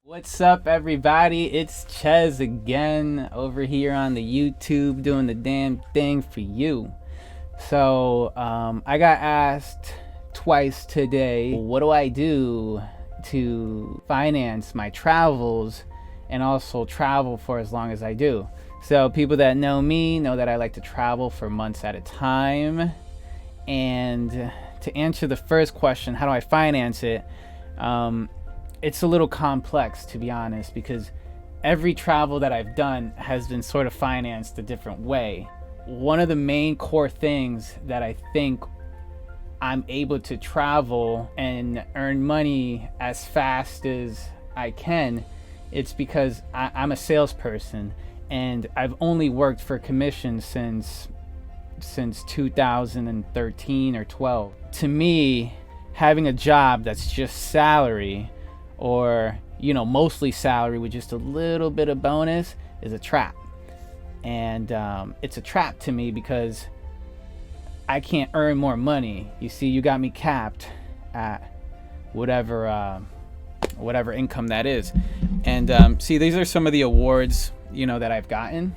What's up, everybody? It's Ches again over here on the YouTube doing the damn thing for you. I got asked twice today, what do I do to finance my travels and also travel for as long as I do? So people that know me know that I like to travel for months at a time. And to answer the first question, how do I finance it? It's a little complex, to be honest, because every travel that I've done has been sort of financed a different way. One of the main core things that I think I'm able to travel and earn money as fast as I can, it's because I'm a salesperson and I've only worked for commission since 2013 or 12. To me, having a job that's just salary, or mostly salary with just a little bit of bonus, is a trap. And it's a trap to me because I can't earn more money. You see, you got me capped at whatever income that is. And see, these are some of the awards that I've gotten.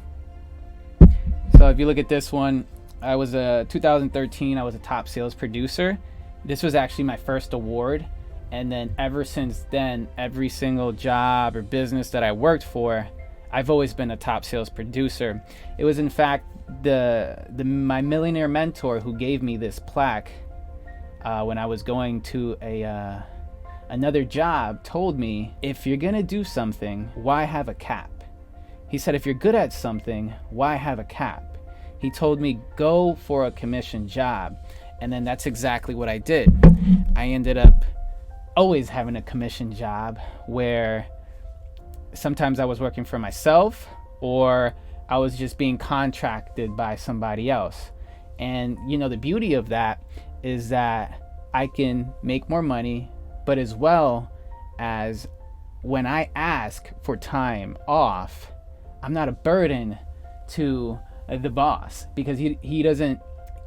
So if you look at this one, I was 2013 I was a top sales producer. This was actually my first award. And then ever since then, every single job or business that I worked for, I've always been a top sales producer. It was in fact my millionaire mentor who gave me this plaque when I was going to another job, told me, if you're gonna do something, why have a cap? He said, if you're good at something, why have a cap? He told me, go for a commission job. And then that's exactly what I did. I ended up always having a commission job where sometimes I was working for myself or I was just being contracted by somebody else. And the beauty of that is that I can make more money, but as well as when I ask for time off, I'm not a burden to the boss because he doesn't.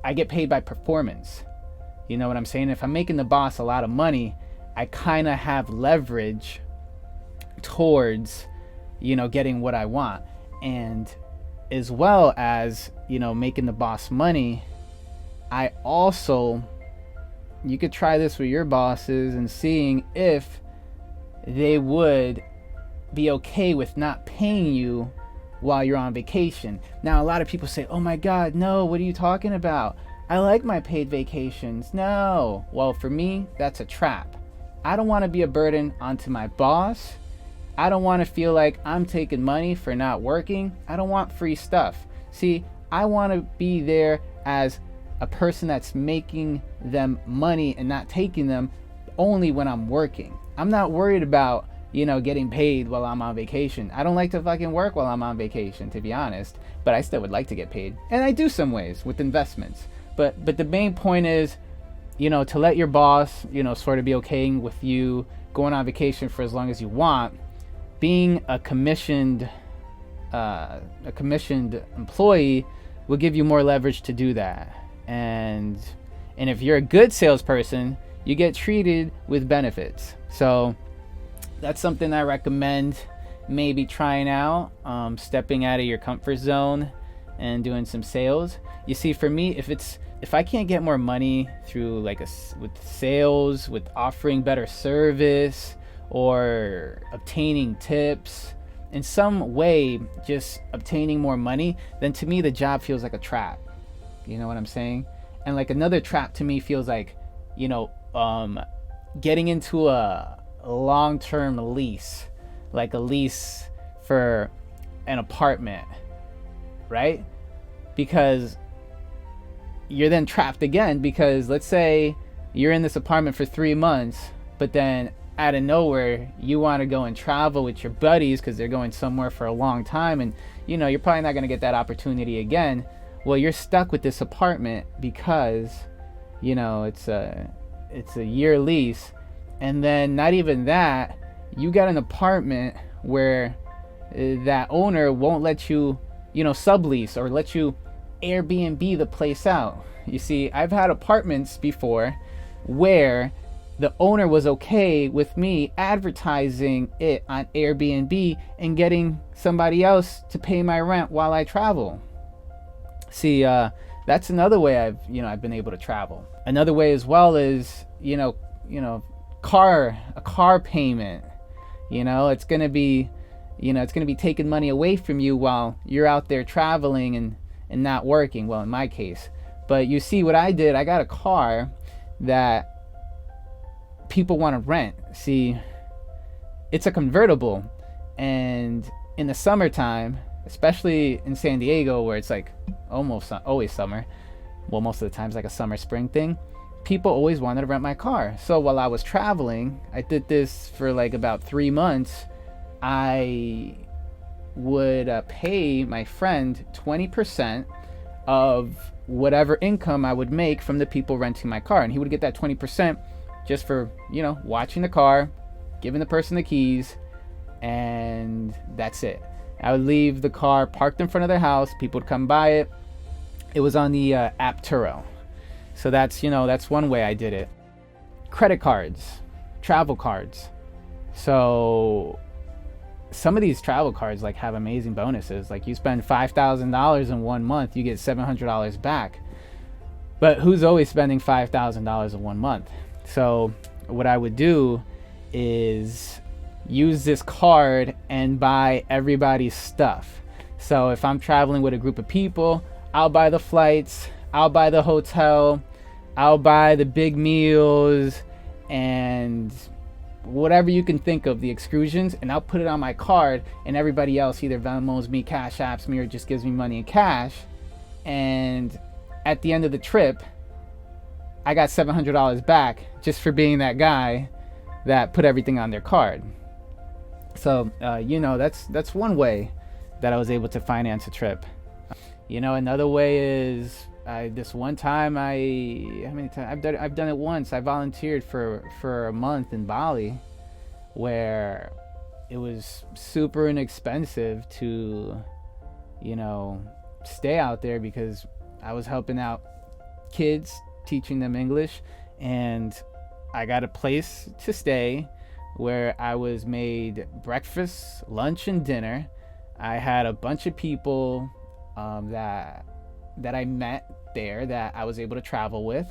I get paid by performance. You know what I'm saying? If I'm making the boss a lot of money, I kind of have leverage towards, getting what I want. And as well as, making the boss money, I also, you could try this with your bosses and seeing if they would be okay with not paying you while you're on vacation. Now, a lot of people say, oh my God, no, what are you talking about? I like my paid vacations. No. Well, for me, that's a trap. I don't want to be a burden onto my boss. I don't want to feel like I'm taking money for not working. I don't want free stuff. See, I want to be there as a person that's making them money and not taking them only when I'm working. I'm not worried about, getting paid while I'm on vacation. I don't like to fucking work while I'm on vacation, to be honest, but I still would like to get paid. And I do some ways with investments. But the main point is, to let your boss, sort of be okay with you going on vacation for as long as you want. Being a commissioned employee will give you more leverage to do that. And if you're a good salesperson, you get treated with benefits. So that's something I recommend maybe trying out, stepping out of your comfort zone and doing some sales. You see, for me, if I can't get more money through with sales, with offering better service or obtaining tips, in some way just obtaining more money, then to me the job feels like a trap. You know what I'm saying? And another trap to me feels like, getting into a long-term lease, like a lease for an apartment, right? Because you're then trapped again, because let's say you're in this apartment for 3 months, but then out of nowhere you want to go and travel with your buddies because they're going somewhere for a long time, and you're probably not going to get that opportunity again. Well, you're stuck with this apartment because it's a year lease. And then not even that, you got an apartment where that owner won't let you sublease or let you Airbnb the place out. You see, I've had apartments before where the owner was okay with me advertising it on Airbnb and getting somebody else to pay my rent while I travel. See, that's another way I've been able to travel. Another way as well is, a car payment. It's gonna be taking money away from you while you're out there traveling and not working. Well, in my case. But you see what I did, I got a car that people want to rent. See, it's a convertible, and in the summertime, especially in San Diego, where it's like almost always summer, well, most of the time it's like a summer spring thing, people always wanted to rent my car. So while I was traveling, I did this for like about 3 months. I would pay my friend 20% of whatever income I would make from the people renting my car, and he would get that 20% just for watching the car, giving the person the keys, and that's it. I would leave the car parked in front of their house. People would come by it. It was on the app Turo. So that's one way I did it. Credit cards, travel cards. So some of these travel cards like have amazing bonuses. Like you spend $5,000 in 1 month, you get $700 back. But who's always spending $5,000 in 1 month? So what I would do is use this card and buy everybody's stuff. So if I'm traveling with a group of people, I'll buy the flights, I'll buy the hotel, I'll buy the big meals, and whatever you can think of, the excursions, and I'll put it on my card, and everybody else either Venmos me, Cash Apps me, or just gives me money in cash. And at the end of the trip, I got $700 back just for being that guy that put everything on their card. So that's one way that I was able to finance a trip. Another way is this one time I've done it once. I volunteered for a month in Bali, where it was super inexpensive to stay out there, because I was helping out kids, teaching them English, and I got a place to stay where I was made breakfast, lunch, and dinner. I had a bunch of people that I met there that I was able to travel with,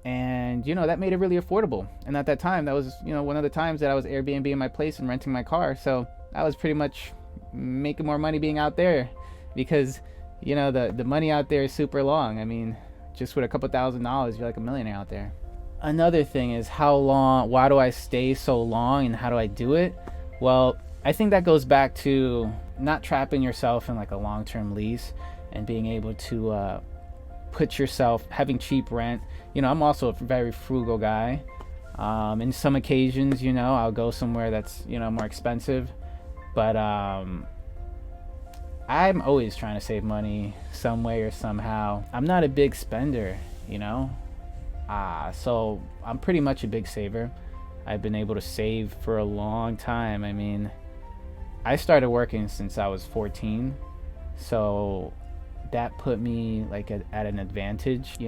and that made it really affordable. And at that time, that was one of the times that I was Airbnb my place and renting my car, so I was pretty much making more money being out there, because the money out there is super long. I mean, just with a couple $1,000s, you're like a millionaire out there. Another thing is why do I stay so long, and how do I do it? Well, I think that goes back to not trapping yourself in like a long-term lease, and being able to put yourself, having cheap rent. I'm also a very frugal guy. In some occasions, I'll go somewhere that's more expensive, but I'm always trying to save money some way or somehow. I'm not a big spender, so I'm pretty much a big saver. I've been able to save for a long time. I mean, I started working since I was 14, so that put me like at an advantage,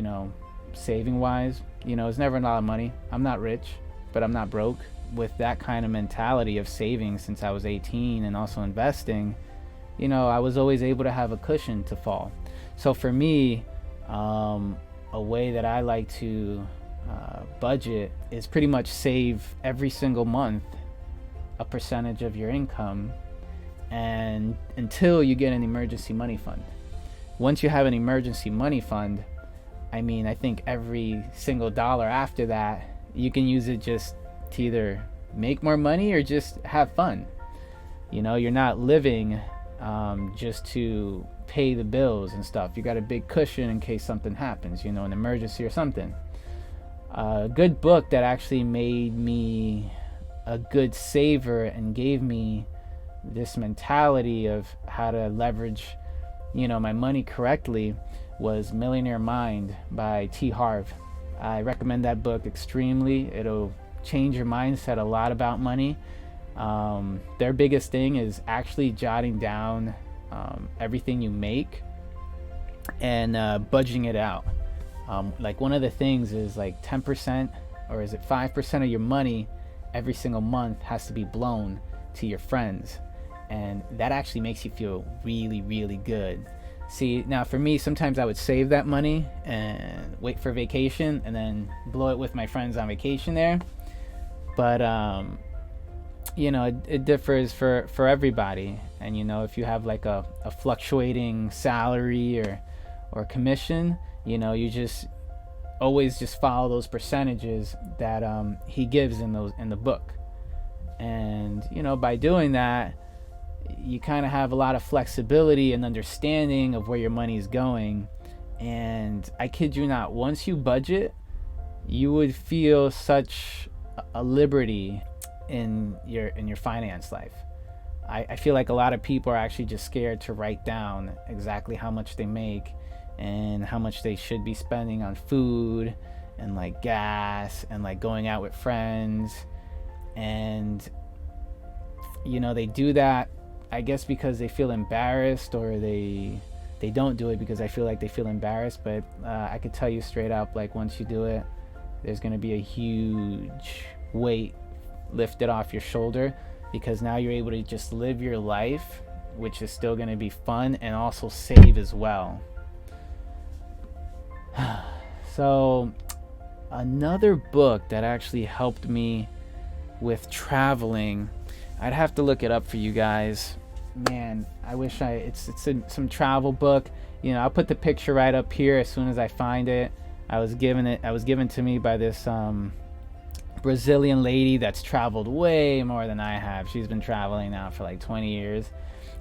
saving wise. It's never a lot of money. I'm not rich, but I'm not broke. With that kind of mentality of saving since I was 18 and also investing, I was always able to have a cushion to fall. So for me, a way that I like to budget is pretty much save every single month a percentage of your income, and until you get an emergency money fund. Once you have an emergency money fund, I think every single dollar after that, you can use it just to either make more money or just have fun. You're not living just to pay the bills and stuff. You got a big cushion in case something happens, an emergency or something. A good book that actually made me a good saver and gave me this mentality of how to leverage my money correctly was Millionaire Mind by T. Harv. I recommend that book extremely. It'll change your mindset a lot about money. Their biggest thing is actually jotting down everything you make and budgeting it out. Like one of the things is like 10% or is it 5% of your money every single month has to be blown to your friends? And that actually makes you feel really, really good. See, now for me, sometimes I would save that money and wait for vacation and then blow it with my friends on vacation there. But it differs for everybody. And if you have like a fluctuating salary or commission, you just always just follow those percentages that he gives in the book. And by doing that, you kind of have a lot of flexibility and understanding of where your money is going. And I kid you not, once you budget, you would feel such a liberty in your finance life. I feel like a lot of people are actually just scared to write down exactly how much they make and how much they should be spending on food and like gas and like going out with friends. And they do that, I guess, because they feel embarrassed, or they don't do it because I feel like they feel embarrassed. But I could tell you straight up, like, once you do it, there's going to be a huge weight lifted off your shoulder, because now you're able to just live your life, which is still going to be fun and also save as well. So another book that actually helped me with traveling, I'd have to look it up for you guys. Man, I wish it's some travel book. I'll put the picture right up here as soon as I find it. I was given to me by this Brazilian lady that's traveled way more than I have. She's been traveling now for like 20 years.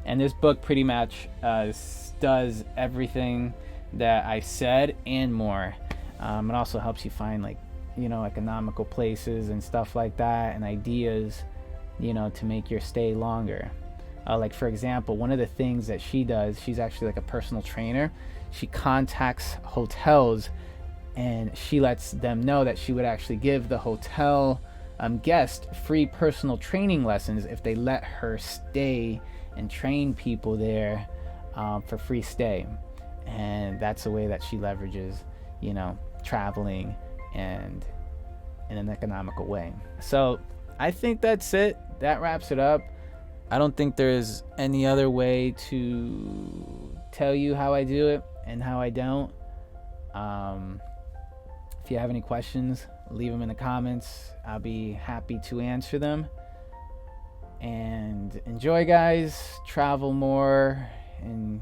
And this book pretty much does everything that I said and more. It also helps you find like, economical places and stuff like that, and ideas, to make your stay longer. Like, for example, one of the things that she does, she's actually like a personal trainer. She contacts hotels and she lets them know that she would actually give the hotel guest free personal training lessons if they let her stay and train people there for free stay. And that's a way that she leverages, traveling and in an economical way. So I think that's it. That wraps it up. I don't think there's any other way to tell you how I do it and how I don't. If you have any questions, leave them in the comments. I'll be happy to answer them. And enjoy, guys. Travel more and,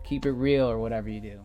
keep it real, or whatever you do.